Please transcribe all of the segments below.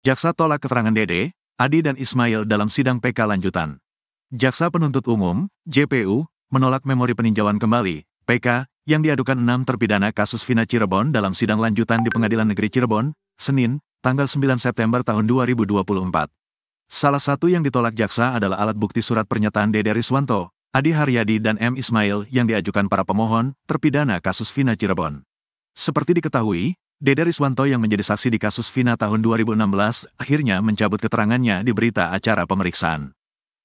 Jaksa tolak keterangan Dede, Adi dan Ismail dalam sidang PK lanjutan. Jaksa Penuntut Umum, JPU, menolak memori peninjauan kembali, PK, yang diadukan 6 terpidana kasus Vina Cirebon dalam sidang lanjutan di Pengadilan Negeri Cirebon, Senin, tanggal 9 September tahun 2024. Salah satu yang ditolak jaksa adalah alat bukti surat pernyataan Dede Riswanto, Adi Haryadi dan M. Ismail yang diajukan para pemohon, terpidana kasus Vina Cirebon. Seperti diketahui, Dede Riswanto yang menjadi saksi di kasus Vina tahun 2016 akhirnya mencabut keterangannya di berita acara pemeriksaan.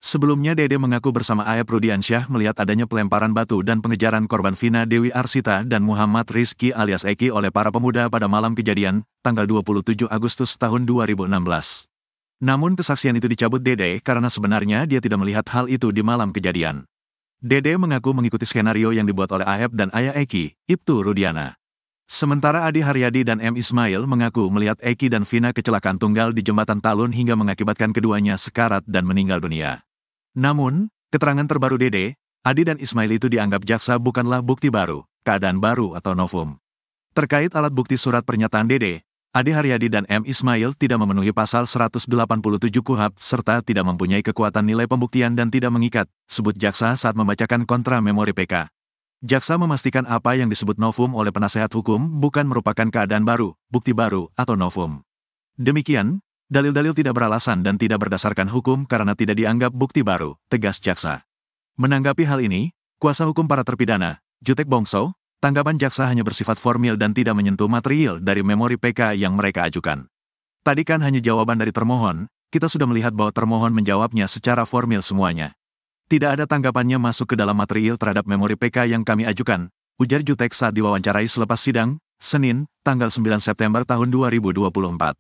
Sebelumnya Dede mengaku bersama Aep Rudiansyah melihat adanya pelemparan batu dan pengejaran korban Vina Dewi Arsita dan Muhammad Rizky alias Eki oleh para pemuda pada malam kejadian, tanggal 27 Agustus tahun 2016. Namun kesaksian itu dicabut Dede karena sebenarnya dia tidak melihat hal itu di malam kejadian. Dede mengaku mengikuti skenario yang dibuat oleh Aep dan ayah Eki, Ibtu Rudiana. Sementara Adi Haryadi dan M. Ismail mengaku melihat Eki dan Vina kecelakaan tunggal di jembatan Talun hingga mengakibatkan keduanya sekarat dan meninggal dunia. Namun, keterangan terbaru Dede, Adi dan Ismail itu dianggap jaksa bukanlah bukti baru, keadaan baru atau novum. Terkait alat bukti surat pernyataan Dede, Adi Haryadi dan M. Ismail tidak memenuhi pasal 187 KUHP serta tidak mempunyai kekuatan nilai pembuktian dan tidak mengikat, sebut jaksa saat membacakan kontra memori PK. Jaksa memastikan apa yang disebut novum oleh penasehat hukum bukan merupakan keadaan baru, bukti baru, atau novum. Demikian, dalil-dalil tidak beralasan dan tidak berdasarkan hukum karena tidak dianggap bukti baru, tegas jaksa. Menanggapi hal ini, kuasa hukum para terpidana, Jutek Bongso, tanggapan jaksa hanya bersifat formil dan tidak menyentuh material dari memori PK yang mereka ajukan. Tadi kan hanya jawaban dari termohon, kita sudah melihat bahwa termohon menjawabnya secara formil semuanya. Tidak ada tanggapannya masuk ke dalam material terhadap memori PK yang kami ajukan, ujar Jutek saat diwawancarai selepas sidang, Senin, tanggal 9 September tahun 2024.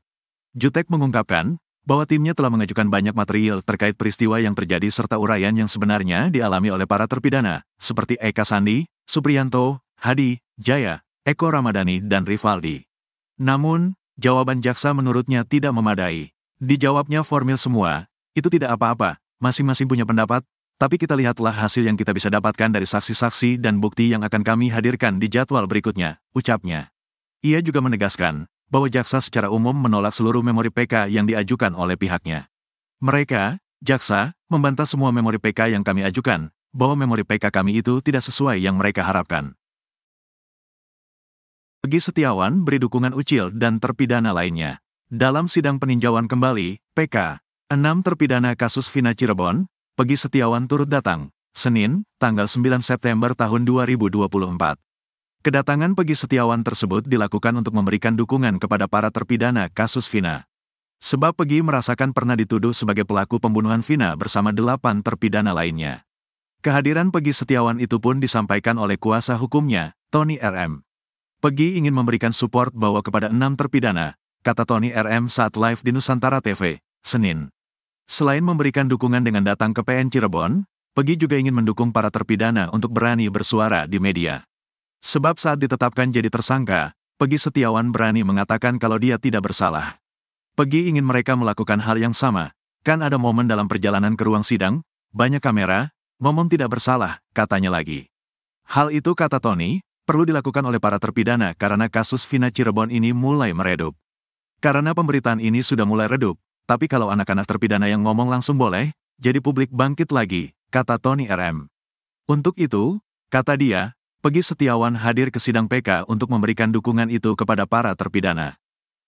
Jutek mengungkapkan bahwa timnya telah mengajukan banyak material terkait peristiwa yang terjadi serta uraian yang sebenarnya dialami oleh para terpidana, seperti Eka Sandi, Supriyanto, Hadi, Jaya, Eko Ramadhani, dan Rivaldi. Namun, jawaban jaksa menurutnya tidak memadai. Dijawabnya formil semua, itu tidak apa-apa, masing-masing punya pendapat, tapi kita lihatlah hasil yang kita bisa dapatkan dari saksi-saksi dan bukti yang akan kami hadirkan di jadwal berikutnya, ucapnya. Ia juga menegaskan bahwa jaksa secara umum menolak seluruh memori PK yang diajukan oleh pihaknya. Mereka, jaksa, membantah semua memori PK yang kami ajukan, bahwa memori PK kami itu tidak sesuai yang mereka harapkan. Peggy Setiawan beri dukungan Ucil dan terpidana lainnya. Dalam sidang peninjauan kembali, PK, 6 terpidana kasus Vina Cirebon, Peggy Setiawan turut datang, Senin, tanggal 9 September tahun 2024. Kedatangan Peggy Setiawan tersebut dilakukan untuk memberikan dukungan kepada para terpidana kasus Vina. Sebab Peggy merasakan pernah dituduh sebagai pelaku pembunuhan Vina bersama 8 terpidana lainnya. Kehadiran Peggy Setiawan itu pun disampaikan oleh kuasa hukumnya, Tony RM. Peggy ingin memberikan support bahwa kepada 6 terpidana, kata Tony RM saat live di Nusantara TV, Senin. Selain memberikan dukungan dengan datang ke PN Cirebon, Peggy juga ingin mendukung para terpidana untuk berani bersuara di media. Sebab saat ditetapkan jadi tersangka, Peggy Setiawan berani mengatakan kalau dia tidak bersalah. Peggy ingin mereka melakukan hal yang sama, kan ada momen dalam perjalanan ke ruang sidang, banyak kamera, ngomong tidak bersalah, katanya lagi. Hal itu kata Tony, perlu dilakukan oleh para terpidana karena kasus Vina Cirebon ini mulai meredup. Karena pemberitaan ini sudah mulai redup, tapi kalau anak-anak terpidana yang ngomong langsung boleh, jadi publik bangkit lagi, kata Tony RM. Untuk itu, kata dia, Peggy Setiawan hadir ke sidang PK untuk memberikan dukungan itu kepada para terpidana.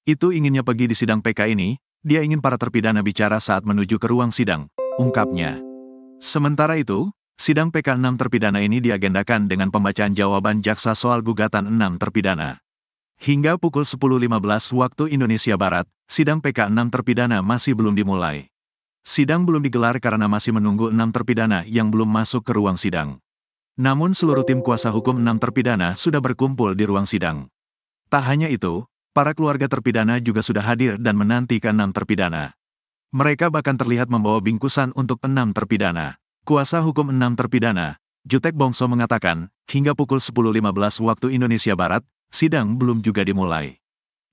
Itu inginnya Peggy di sidang PK ini, dia ingin para terpidana bicara saat menuju ke ruang sidang, ungkapnya. Sementara itu, sidang PK 6 terpidana ini diagendakan dengan pembacaan jawaban jaksa soal gugatan 6 terpidana. Hingga pukul 10.15 waktu Indonesia Barat, sidang PK 6 terpidana masih belum dimulai. Sidang belum digelar karena masih menunggu 6 terpidana yang belum masuk ke ruang sidang. Namun seluruh tim kuasa hukum 6 terpidana sudah berkumpul di ruang sidang. Tak hanya itu, para keluarga terpidana juga sudah hadir dan menanti ke 6 terpidana. Mereka bahkan terlihat membawa bingkusan untuk 6 terpidana. Kuasa hukum 6 terpidana, Jutek Bongso mengatakan, hingga pukul 10.15 waktu Indonesia Barat, sidang belum juga dimulai.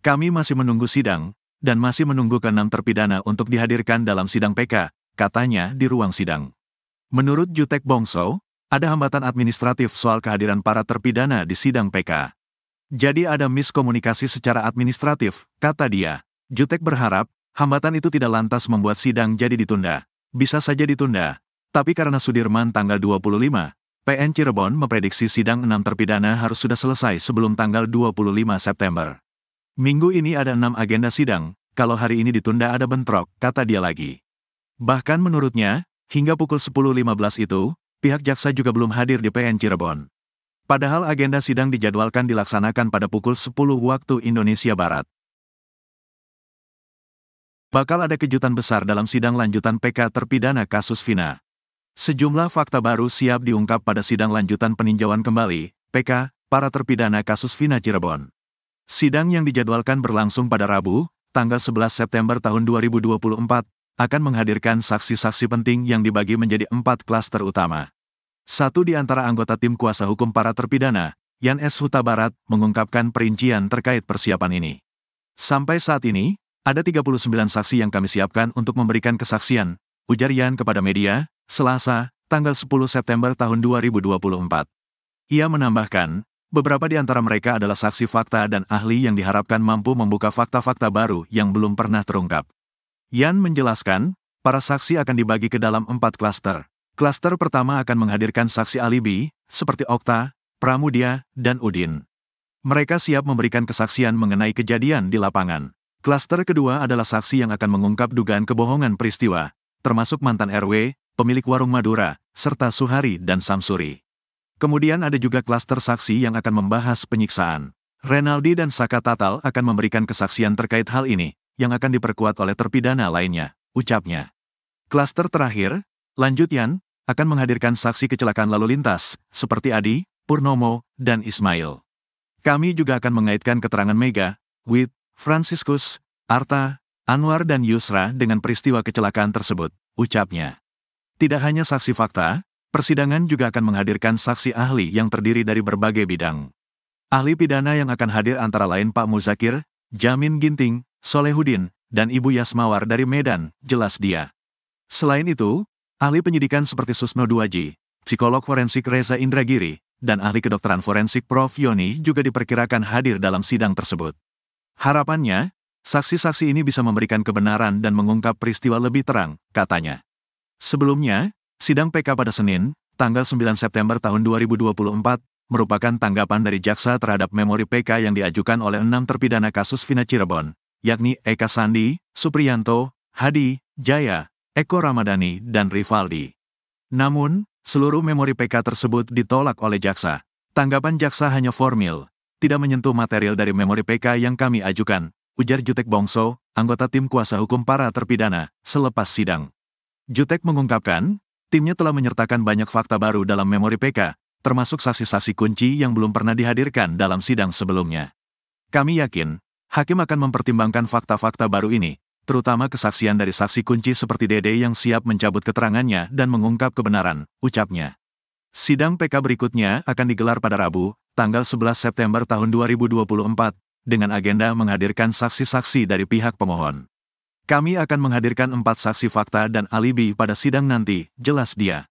Kami masih menunggu sidang, dan masih menunggu ke 6 terpidana untuk dihadirkan dalam sidang PK, katanya di ruang sidang. Menurut Jutek Bongso, ada hambatan administratif soal kehadiran para terpidana di sidang PK. Jadi ada miskomunikasi secara administratif, kata dia. Jutek berharap, Hambatan itu tidak lantas membuat sidang jadi ditunda. Bisa saja ditunda. Tapi karena Sudirman tanggal 25, PN Cirebon memprediksi sidang 6 terpidana harus sudah selesai sebelum tanggal 25 September. Minggu ini ada 6 agenda sidang, kalau hari ini ditunda ada bentrok, kata dia lagi. Bahkan menurutnya, hingga pukul 10.15 itu, pihak jaksa juga belum hadir di PN Cirebon. Padahal agenda sidang dijadwalkan dilaksanakan pada pukul 10 waktu Indonesia Barat. Bakal ada kejutan besar dalam sidang lanjutan PK terpidana kasus Vina. Sejumlah fakta baru siap diungkap pada sidang lanjutan peninjauan kembali, PK, para terpidana kasus Vina Cirebon. Sidang yang dijadwalkan berlangsung pada Rabu, tanggal 11 September tahun 2024, akan menghadirkan saksi-saksi penting yang dibagi menjadi 4 klaster utama. Satu di antara anggota tim kuasa hukum para terpidana, Yan S. Huta Barat, mengungkapkan perincian terkait persiapan ini. Sampai saat ini, ada 39 saksi yang kami siapkan untuk memberikan kesaksian, ujar Yan kepada media, Selasa, tanggal 10 September tahun 2024. Ia menambahkan, beberapa di antara mereka adalah saksi fakta dan ahli yang diharapkan mampu membuka fakta-fakta baru yang belum pernah terungkap. Yan menjelaskan, para saksi akan dibagi ke dalam 4 klaster. Klaster pertama akan menghadirkan saksi alibi, seperti Okta, Pramudia, dan Udin. Mereka siap memberikan kesaksian mengenai kejadian di lapangan. Klaster kedua adalah saksi yang akan mengungkap dugaan kebohongan peristiwa, termasuk mantan RW, pemilik warung Madura, serta Suhari dan Samsuri. Kemudian ada juga klaster saksi yang akan membahas penyiksaan. Renaldi dan Saka Tatal akan memberikan kesaksian terkait hal ini, yang akan diperkuat oleh terpidana lainnya, ucapnya. Klaster terakhir, lanjut Yan, akan menghadirkan saksi kecelakaan lalu lintas, seperti Adi, Purnomo, dan Ismail. Kami juga akan mengaitkan keterangan Mega, Wit, Franciscus, Arta, Anwar dan Yusra dengan peristiwa kecelakaan tersebut, ucapnya. Tidak hanya saksi fakta, persidangan juga akan menghadirkan saksi ahli yang terdiri dari berbagai bidang. Ahli pidana yang akan hadir antara lain Pak Muzakir, Jamin Ginting, Solehudin, dan Ibu Yasmawar dari Medan, jelas dia. Selain itu, ahli penyidikan seperti Susno Duaji, psikolog forensik Reza Indragiri, dan ahli kedokteran forensik Prof. Yoni juga diperkirakan hadir dalam sidang tersebut. Harapannya, saksi-saksi ini bisa memberikan kebenaran dan mengungkap peristiwa lebih terang, katanya. Sebelumnya, sidang PK pada Senin, tanggal 9 September tahun 2024, merupakan tanggapan dari jaksa terhadap memori PK yang diajukan oleh 6 terpidana kasus Vina Cirebon, yakni Eka Sandi, Supriyanto, Hadi, Jaya, Eko Ramadhani, dan Rivaldi. Namun, seluruh memori PK tersebut ditolak oleh jaksa. Tanggapan jaksa hanya formil, tidak menyentuh material dari memori PK yang kami ajukan, ujar Jutek Bongso, anggota tim kuasa hukum para terpidana, selepas sidang. Jutek mengungkapkan, timnya telah menyertakan banyak fakta baru dalam memori PK, termasuk saksi-saksi kunci yang belum pernah dihadirkan dalam sidang sebelumnya. Kami yakin, hakim akan mempertimbangkan fakta-fakta baru ini, terutama kesaksian dari saksi kunci seperti Dede yang siap mencabut keterangannya dan mengungkap kebenaran, ucapnya. Sidang PK berikutnya akan digelar pada Rabu, tanggal 11 September tahun 2024, dengan agenda menghadirkan saksi-saksi dari pihak pemohon. Kami akan menghadirkan 4 saksi fakta dan alibi pada sidang nanti, jelas dia.